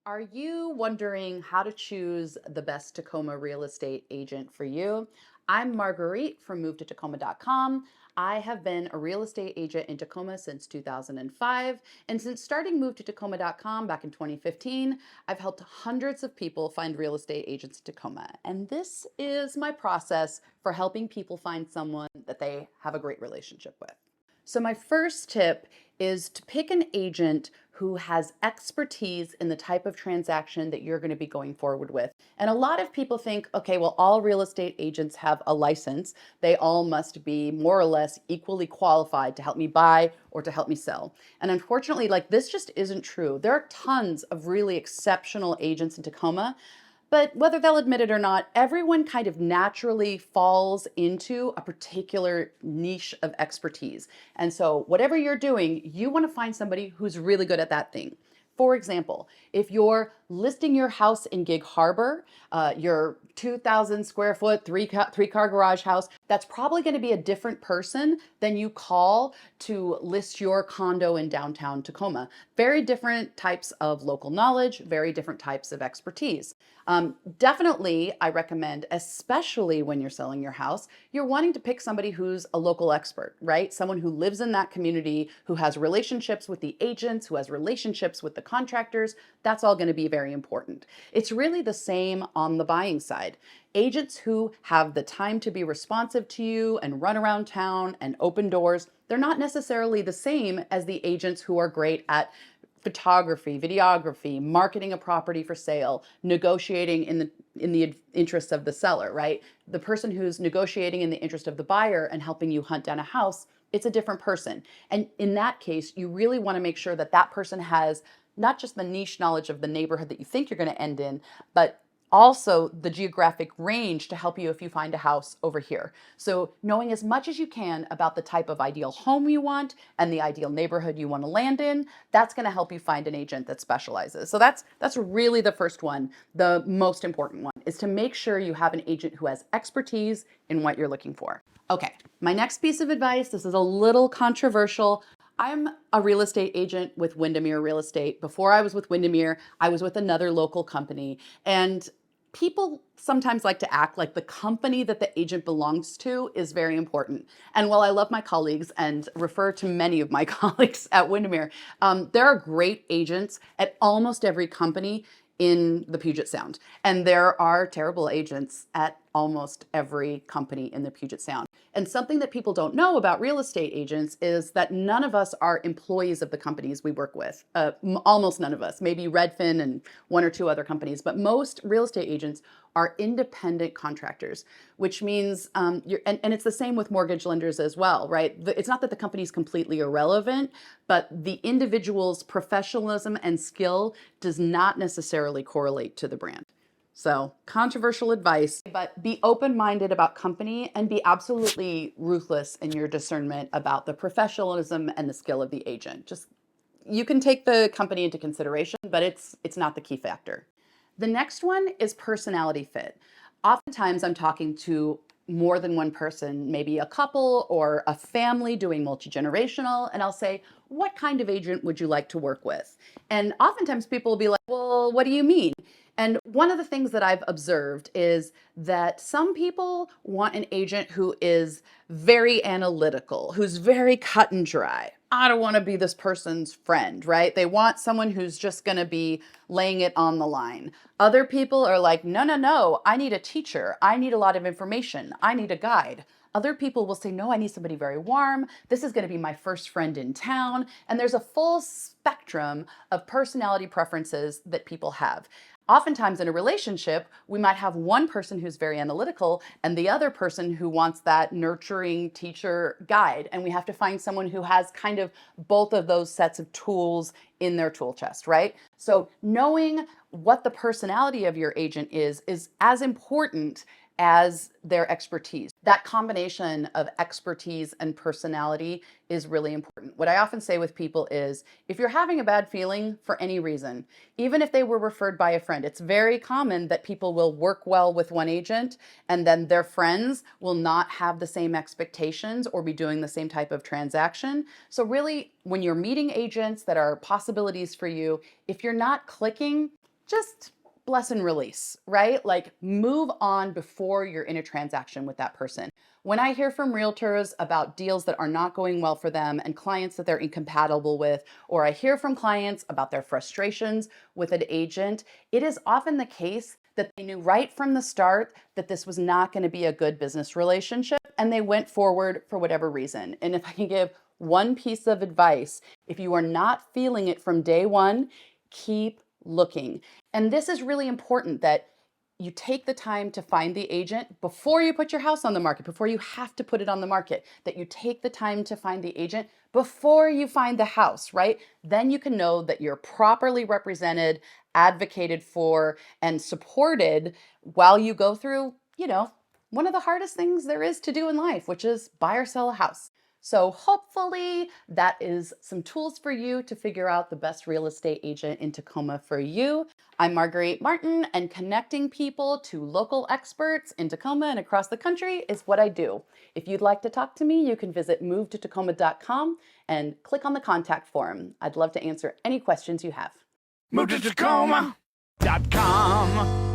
Are you wondering how to choose the best Tacoma real estate agent for you? I'm Marguerite from MoveToTacoma.com. I have been a real estate agent in Tacoma since 2005, and since starting MoveToTacoma.com back in 2015, I've helped hundreds of people find real estate agents in Tacoma. And this is my process for helping people find someone that they have a great relationship with. So my first tip is to pick an agent who has expertise in the type of transaction that you're going to be going forward with. And a lot of people think, okay, well, all real estate agents have a license. They all must be more or less equally qualified to help me buy or to help me sell. And unfortunately, this just isn't true. There are tons of really exceptional agents in Tacoma. But whether they'll admit it or not, everyone kind of naturally falls into a particular niche of expertise. And so whatever you're doing, you want to find somebody who's really good at that thing. For example, if you're listing your house in Gig Harbor, your 2,000 square foot, three-car garage house, that's probably going to be a different person than you call to list your condo in downtown Tacoma. Very different types of local knowledge, very different types of expertise. Definitely, I recommend, especially when you're selling your house, you're wanting to pick somebody who's a local expert, right? Someone who lives in that community, who has relationships with the agents, who has relationships with the contractors. That's all going to be very important. It's really the same on the buying side. Agents who have the time to be responsive to you and run around town and open doors, they're not necessarily the same as the agents who are great at photography, videography, marketing a property for sale, negotiating in the interest of the seller, right? The person who's negotiating in the interest of the buyer and helping you hunt down a house, it's a different person. And in that case, you really want to make sure that that person has not just the niche knowledge of the neighborhood that you think you're going to end in, but also the geographic range to help you if you find a house over here. So knowing as much as you can about the type of ideal home you want and the ideal neighborhood you want to land in, that's going to help you find an agent that specializes. So that's really the first one. The most important one is to make sure you have an agent who has expertise in what you're looking for. Okay, my next piece of advice, this is a little controversial. I'm a real estate agent with Windermere Real Estate. Before I was with Windermere, I was with another local company. And people sometimes like to act like the company that the agent belongs to is very important. And while I love my colleagues and refer to many of my colleagues at Windermere, there are great agents at almost every company in the Puget Sound. And there are terrible agents at almost every company in the Puget Sound. And something that people don't know about real estate agents is that none of us are employees of the companies we work with. Almost none of us, maybe Redfin and one or two other companies, but most real estate agents are independent contractors, which means, and it's the same with mortgage lenders as well, right? It's not that the company's completely irrelevant, but the individual's professionalism and skill does not necessarily correlate to the brand. So controversial advice, but be open-minded about company and be absolutely ruthless in your discernment about the professionalism and the skill of the agent. Just, you can take the company into consideration, but it's not the key factor. The next one is personality fit. Oftentimes I'm talking to more than one person, maybe a couple or a family doing multi-generational, and I'll say, what kind of agent would you like to work with? And oftentimes people will be like, well, what do you mean? And one of the things that I've observed is that some people want an agent who is very analytical, who's very cut and dry. I don't want to be this person's friend, right? They want someone who's just going to be laying it on the line. Other people are like, no, no, no, I need a teacher. I need a lot of information. I need a guide. Other people will say, no, I need somebody very warm. This is going to be my first friend in town. And there's a full spectrum of personality preferences that people have. Oftentimes in a relationship, we might have one person who's very analytical and the other person who wants that nurturing teacher guide. And we have to find someone who has kind of both of those sets of tools in their tool chest, right? So knowing what the personality of your agent is as important as their expertise. That combination of expertise and personality is really important. What I often say with people is, if you're having a bad feeling for any reason, even if they were referred by a friend, it's very common that people will work well with one agent and then their friends will not have the same expectations or be doing the same type of transaction. So really, when you're meeting agents that are possibilities for you, if you're not clicking, just bless and release, right? Like move on before you're in a transaction with that person. When I hear from realtors about deals that are not going well for them and clients that they're incompatible with, or I hear from clients about their frustrations with an agent, it is often the case that they knew right from the start that this was not going to be a good business relationship and they went forward for whatever reason. And if I can give one piece of advice, if you are not feeling it from day one, keep looking. And this is really important that you take the time to find the agent before you put your house on the market, before you have to put it on the market, that you take the time to find the agent before you find the house, right? Then you can know that you're properly represented, advocated for, and supported while you go through, one of the hardest things there is to do in life, which is buy or sell a house. So hopefully that is some tools for you to figure out the best real estate agent in Tacoma for you. I'm Marguerite Martin, and connecting people to local experts in Tacoma and across the country is what I do. If you'd like to talk to me, you can visit movetotacoma.com and click on the contact form. I'd love to answer any questions you have. Movetotacoma.com